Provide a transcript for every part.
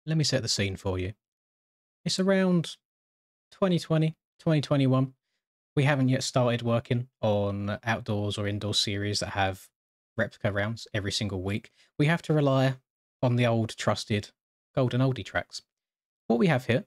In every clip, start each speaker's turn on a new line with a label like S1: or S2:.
S1: Let me set the scene for you. It's around 2020, 2021. We haven't yet started working on outdoors or indoor series that have replica rounds every single week. We have to rely on the old trusted golden oldie tracks. What we have here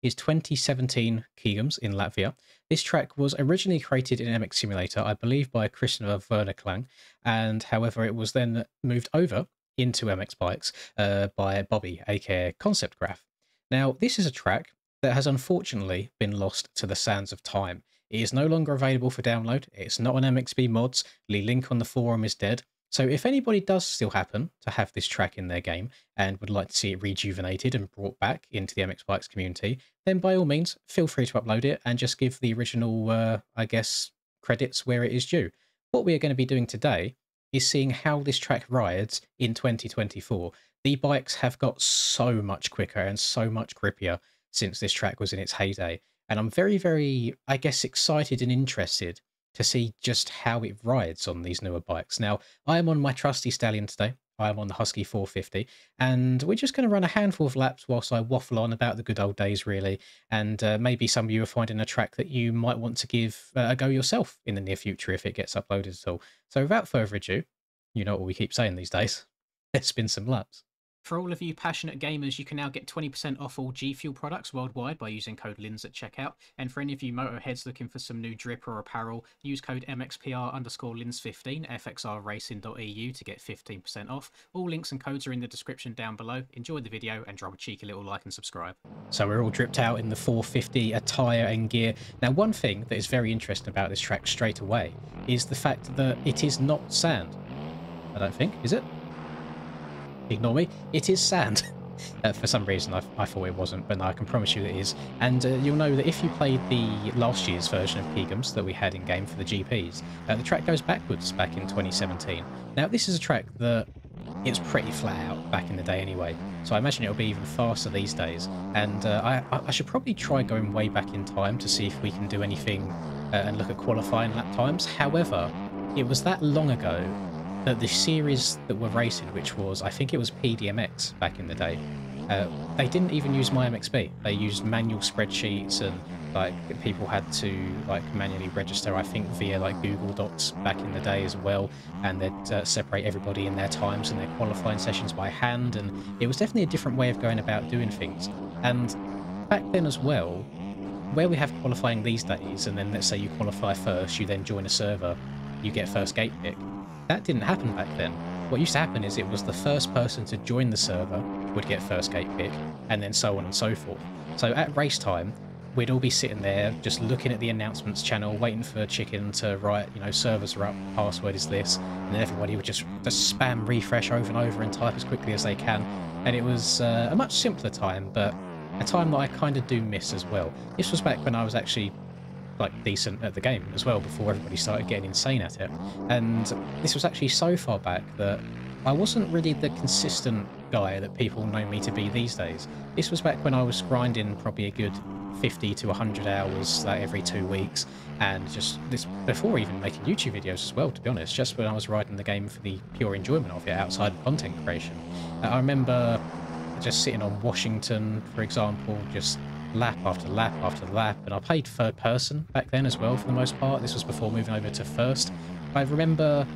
S1: is 2017 Kegums in Latvia. This track was originally created in MX Simulator, I believe, by Christopher Verneklang, and however, it was then moved over into MX Bikes by Bobby, aka Concept Graph. Now, this is a track that has unfortunately been lost to the sands of time. It is no longer available for download. It's not on MXB mods. The link on the forum is dead. So if anybody does still happen to have this track in their game and would like to see it rejuvenated and brought back into the MX Bikes community, then by all means, feel free to upload it and just give the original, I guess, credits where it is due. What we are going to be doing today is seeing how this track rides in 2024. The bikes have got so much quicker and so much grippier since this track was in its heyday. And I'm very, very, I guess, excited and interested to see just how it rides on these newer bikes. Now, I am on my trusty Stallion today. I am on the Husky 450, and we're just going to run a handful of laps whilst I waffle on about the good old days, really. And maybe some of you are finding a track that you might want to give a go yourself in the near future if it gets uploaded at all. So without further ado, you know what we keep saying these days. Let's spin some laps.
S2: For all of you passionate gamers, you can now get 20% off all G Fuel products worldwide by using code LINS at checkout. And for any of you motorheads looking for some new drip or apparel, use code MXPR_LINS15 fxrracing.eu to get 15% off. All links and codes are in the description down below. Enjoy the video and drop a cheeky little like and subscribe.
S1: So we're all dripped out in the 450 attire and gear. Now, one thing that is very interesting about this track straight away is the fact that it is not sand. I don't think, is it? Ignore me. It is sand. For some reason, I thought it wasn't, but no, I can promise you it is. And you'll know that if you played the last year's version of Kegums that we had in game for the GPs, the track goes backwards back in 2017. Now, this is a track that it's pretty flat out back in the day anyway, so I imagine it'll be even faster these days. And I should probably try going way back in time to see if we can do anything and look at qualifying lap times. However, it was that long ago that the series that were racing, which was, I think it was PDMX back in the day, they didn't even use MyMXB. They used manual spreadsheets, and like people had to like manually register, I think via like Google Docs back in the day as well, and they'd separate everybody in their times and their qualifying sessions by hand, and it was definitely a different way of going about doing things. And back then as well, where we have qualifying these days, and then let's say you qualify first, you then join a server, you get first gate pick. That didn't happen back then. What used to happen is it was the first person to join the server would get first gate pick, and then so on and so forth. So at race time, we'd all be sitting there just looking at the announcements channel, waiting for Chicken to write, you know, servers are up, password is this, and then everybody would just spam refresh over and over and type as quickly as they can. And it was a much simpler time, but a time that I kind of do miss as well. This was back when I was actually like decent at the game as well, before everybody started getting insane at it. And this was actually so far back that I wasn't really the consistent guy that people know me to be these days. This was back when I was grinding probably a good 50 to 100 hours like every 2 weeks, and just this before even making YouTube videos as well, to be honest, just when I was riding the game for the pure enjoyment of it outside of content creation. I remember just sitting on Washington, for example, just lap after lap after lap, and I played third person back then as well for the most part. This was before moving over to first. I remember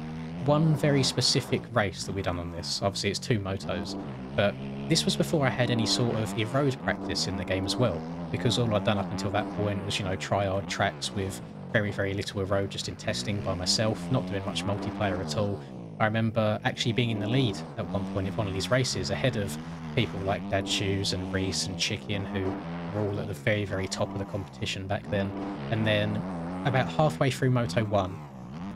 S1: one very specific race that we done on this. Obviously it's 2 motos, but this was before I had any sort of erode practice in the game as well, because all I'd done up until that point was, you know, try hard tracks with very, very little erode just in testing by myself, not doing much multiplayer at all. I remember actually being in the lead at one point in one of these races, ahead of people like Dad Shoes and Reese and Chicken, who were all at the very, very top of the competition back then. And then about halfway through Moto 1,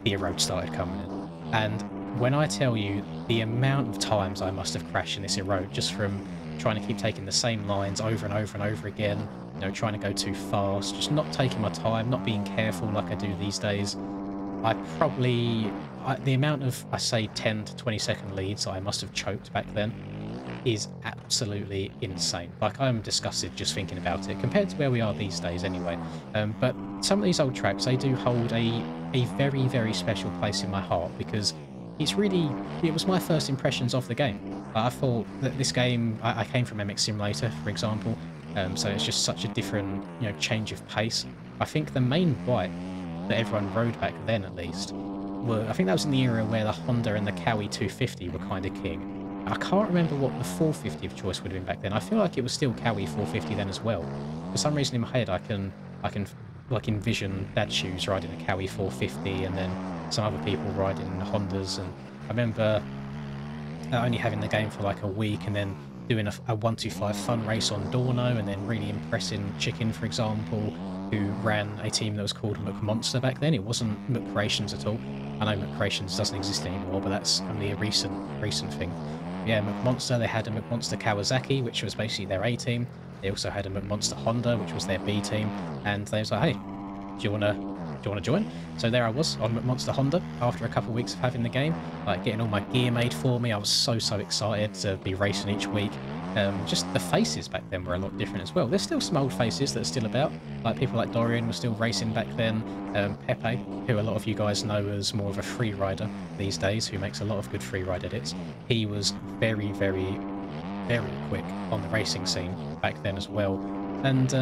S1: the erode started coming in. And when I tell you the amount of times I must have crashed in this erode, just from trying to keep taking the same lines over and over and over again, you know, trying to go too fast, just not taking my time, not being careful like I do these days, the amount of, I say, 10 to 20 second leads I must have choked back then is absolutely insane. Like, I'm disgusted just thinking about it, compared to where we are these days anyway. But some of these old tracks, they do hold a very, very special place in my heart, because it was my first impressions of the game. I thought that this game, I came from MX Simulator, for example, so it's just such a different, change of pace. I think the main bike that everyone rode back then, at least, I think that was in the era where the Honda and the Cowie 250 were kind of king. I can't remember what the 450 of choice would have been back then. I feel like it was still Cowie 450 then as well. For some reason in my head, I can like envision Dad Shoes riding a Cowie 450 and then some other people riding Hondas. And I remember only having the game for like a week and then doing a 125 fun race on Dorno and then really impressing Chicken, for example, who ran a team that was called McMonster back then. It wasn't McCreations at all. I know McCreations doesn't exist anymore, but that's only a recent thing. Yeah, McMonster, they had a McMonster Kawasaki, which was basically their A team. They also had a McMonster Honda, which was their B team. And they was like, hey, do you want to join? So there I was on McMonster Honda after a couple of weeks of having the game, like getting all my gear made for me. I was so excited to be racing each week. Just the faces back then were a lot different as well. There's still some old faces that are still about, like people like Dorian were still racing back then. Pepe, who a lot of you guys know as more of a free rider these days, who makes a lot of good free ride edits. He was very quick on the racing scene back then as well. And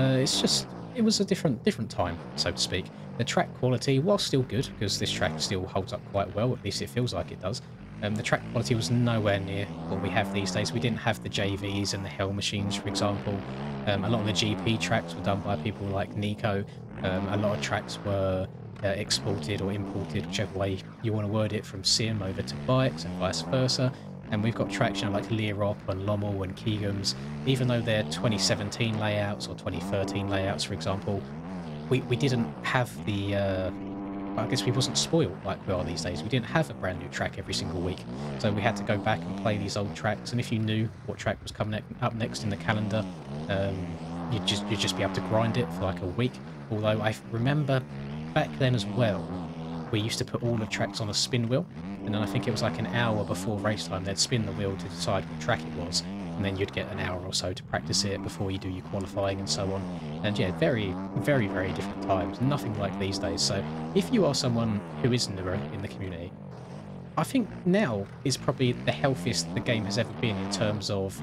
S1: it was a different time, so to speak. The track quality was still good, because this track still holds up quite well, at least it feels like it does. The track quality was nowhere near what we have these days. We didn't have the JVs and the Hell machines, for example. A lot of the GP tracks were done by people like Nico. A lot of tracks were exported or imported, whichever way you want to word it, from Sim over to bikes and vice versa. And we've got tracks, like Lierop and Lommel and Keegan's. Even though they're 2017 layouts or 2013 layouts, for example, we didn't have the... I guess we wasn't spoiled like we are these days. We didn't have a brand new track every single week, so we had to go back and play these old tracks. And if you knew what track was coming up next in the calendar, you'd just be able to grind it for like a week. Although I remember back then as well, we used to put all the tracks on a spin wheel, and then I think it was like an hour before race time they'd spin the wheel to decide what track it was, and then you'd get an hour or so to practice it before you do your qualifying and so on. And yeah, very different times, nothing like these days. So if you are someone who is newer in the community, I think now is probably the healthiest the game has ever been in terms of,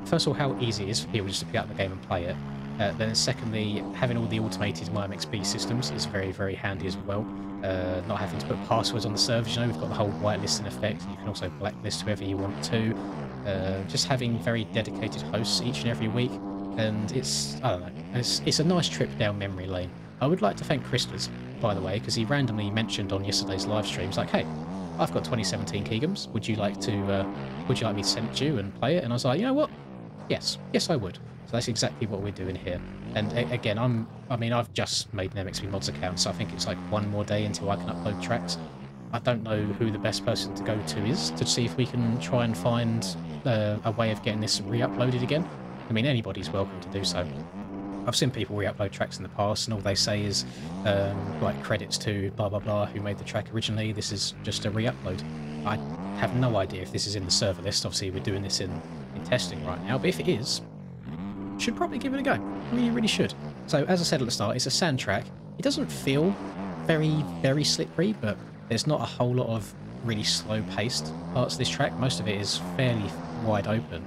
S1: first of all, how easy it is for people just to pick up the game and play it. Then secondly, having all the automated MyMXB systems is very handy as well. Not having to put passwords on the servers, we've got the whole whitelisting effect. You can also blacklist whoever you want to. Just having very dedicated hosts each and every week, and it's a nice trip down memory lane. I would like to thank Christus, by the way, because he randomly mentioned on yesterday's live streams, like, hey, I've got 2017 Keegums, would you like me to send it to you and play it? And I was like, you know what, yes I would. So that's exactly what we're doing here. And again, I've just made an MXB Mods account, so I think it's like one more day until I can upload tracks. I don't know who the best person to go to is to see if we can try and find a way of getting this re-uploaded again. I mean, anybody's welcome to do so. I've seen people re-upload tracks in the past, and all they say is, like, credits to blah blah blah who made the track originally, this is just a re-upload. I have no idea if this is in the server list. Obviously, we're doing this in testing right now, but if it is, should probably give it a go. I mean, you really should. So, as I said at the start, it's a sand track. It doesn't feel very slippery, but there's not a whole lot of really slow-paced parts of this track. Most of it is fairly wide open.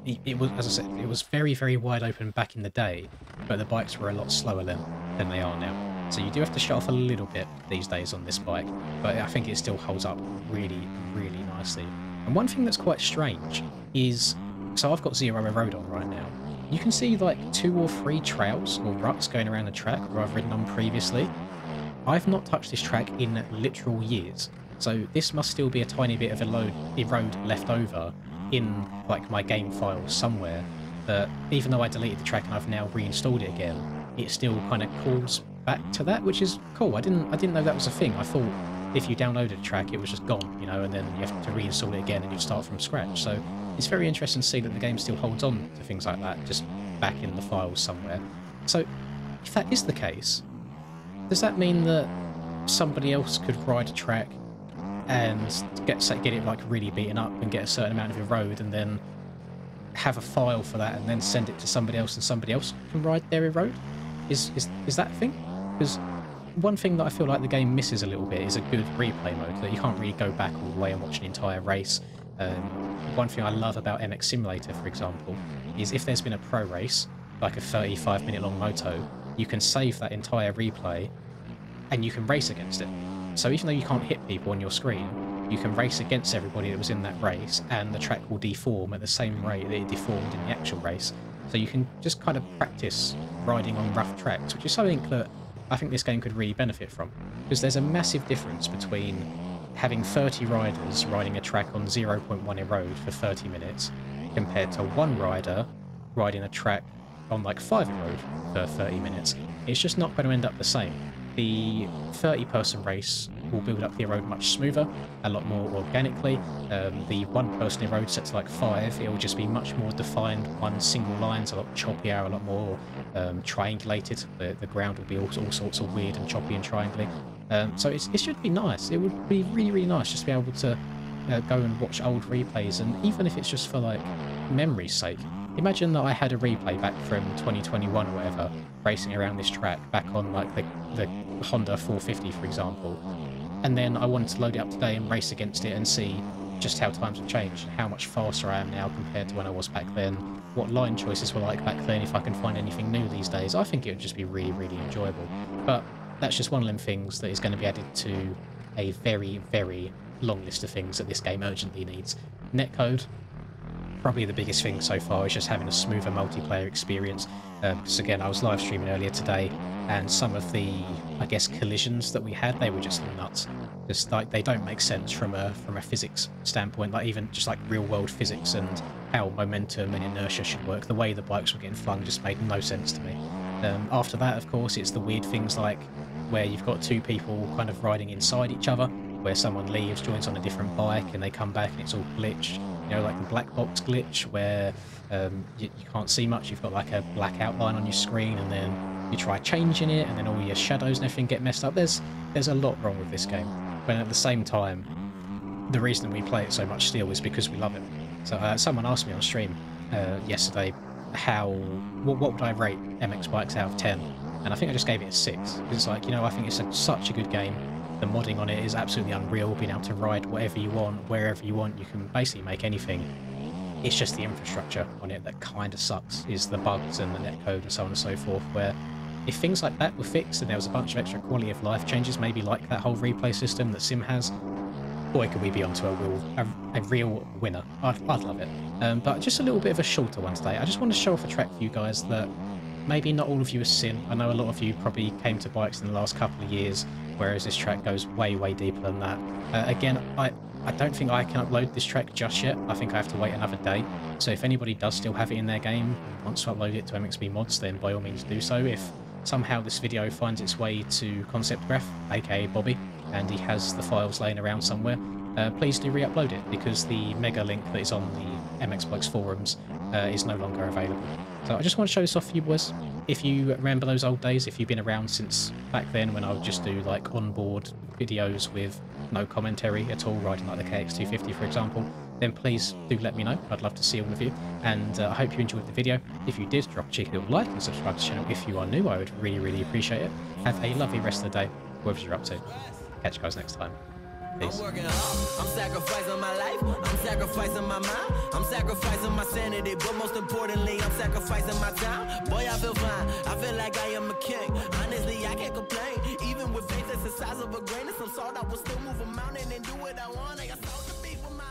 S1: It was, as I said, it was very wide open back in the day, but the bikes were a lot slower than they are now. So you do have to shut off a little bit these days on this bike, but I think it still holds up really nicely. And one thing that's quite strange is, so I've got Zero Road on right now. You can see like 2 or 3 trails or ruts going around the track where I've ridden on previously. I've not touched this track in literal years, so this must still be a tiny bit of a road left over in like my game file somewhere, that even though I deleted the track and I've now reinstalled it again, it still kind of calls back to that, which is cool. I didn't know that was a thing. I thought if you downloaded a track it was just gone, and then you have to reinstall it again and you start from scratch. So it's very interesting to see that the game still holds on to things like that, just back in the files somewhere. So if that is the case, does that mean that somebody else could ride a track and get it like really beaten up and get a certain amount of your road, and then have a file for that and then send it to somebody else, and somebody else can ride their road? Is that a thing? Because one thing that I feel like the game misses a little bit is a good replay mode, that you can't really go back all the way and watch an entire race. One thing I love about MX Simulator, for example, is if there's been a pro race, like a 35-minute long moto, you can save that entire replay and you can race against it. So even though you can't hit people on your screen, you can race against everybody that was in that race, and the track will deform at the same rate that it deformed in the actual race. So you can just kind of practice riding on rough tracks, which is something that I think this game could really benefit from. Because there's a massive difference between having 30 riders riding a track on 0.1 erode for 30 minutes compared to one rider riding a track on like 5 erode for 30 minutes. It's just not going to end up the same. The 30-person race will build up the erode much smoother, a lot more organically. The one-person erode set to like 5, it will just be much more defined, one single line's a lot choppier, a lot more triangulated. The ground will be all sorts of weird and choppy and triangly. So it should be nice. It would be really, really nice just to be able to go and watch old replays, and even if it's just for like memory's sake. Imagine that I had a replay back from 2021 or whatever, racing around this track back on like the Honda 450, for example, and then I wanted to load it up today and race against it and see just how times have changed, how much faster I am now compared to when I was back then, what line choices were like back then, if I can find anything new these days. I think it would just be really, really enjoyable. But that's just one of them things that is going to be added to a very, very long list of things that this game urgently needs. Netcode, probably the biggest thing so far, is just having a smoother multiplayer experience. Because again, I was live streaming earlier today, and some of the, I guess, collisions that we had, they were just nuts. Just like, they don't make sense from a physics standpoint, like even just like real world physics and how momentum and inertia should work. The way the bikes were getting flung just made no sense to me. After that, of course, it's the weird things like where you've got two people kind of riding inside each other, where someone leaves, joins on a different bike, and they come back and it's all glitched. You know, like the black box glitch, where you can't see much, you've got like a black outline on your screen, and then you try changing it, and then all your shadows and everything get messed up. There's a lot wrong with this game, but at the same time, the reason we play it so much still is because we love it. So someone asked me on stream yesterday, what would I rate MX Bikes out of 10? And I think I just gave it a 6. It's like, you know, I think it's such a good game. The modding on it is absolutely unreal, being able to ride whatever you want, wherever you want. You can basically make anything. It's just the infrastructure on it that kind of sucks, is the bugs and the netcode and so on and so forth, where if things like that were fixed and there was a bunch of extra quality of life changes, maybe like that whole replay system that Sim has, boy, could we be onto a real winner. I'd love it. But just a little bit of a shorter one today. I just want to show off a track for you guys that maybe not all of you have seen. I know a lot of you probably came to bikes in the last couple of years, whereas this track goes way, way deeper than that. Again, I don't think I can upload this track just yet. I think I have to wait another day. So if anybody does still have it in their game and wants to upload it to MXB Mods, then by all means do so. If somehow this video finds its way to Concept Graph, aka Bobby, and he has the files laying around somewhere, please do re-upload it, because the mega link that is on the MX Bikes forums is no longer available. So I just want to show this off for you boys. If you remember those old days, if you've been around since back then when I would just do like onboard videos with no commentary at all, riding like the KX250 for example, then please do let me know. I'd love to see all of you, and I hope you enjoyed the video. If you did, drop a cheeky little like and subscribe to the channel if you are new. I would really, really appreciate it. Have a lovely rest of the day, whatever you're up to. Catch you guys next time. Peace.
S3: I'm working hard, I'm sacrificing my life, I'm sacrificing my mind, I'm sacrificing my sanity, but most importantly, I'm sacrificing my time. Boy, I feel fine, I feel like I am a king. Honestly, I can't complain. Even with faith that's the size of a grain of some salt, I will still move a mountain and do what I want. I got soul to beat with my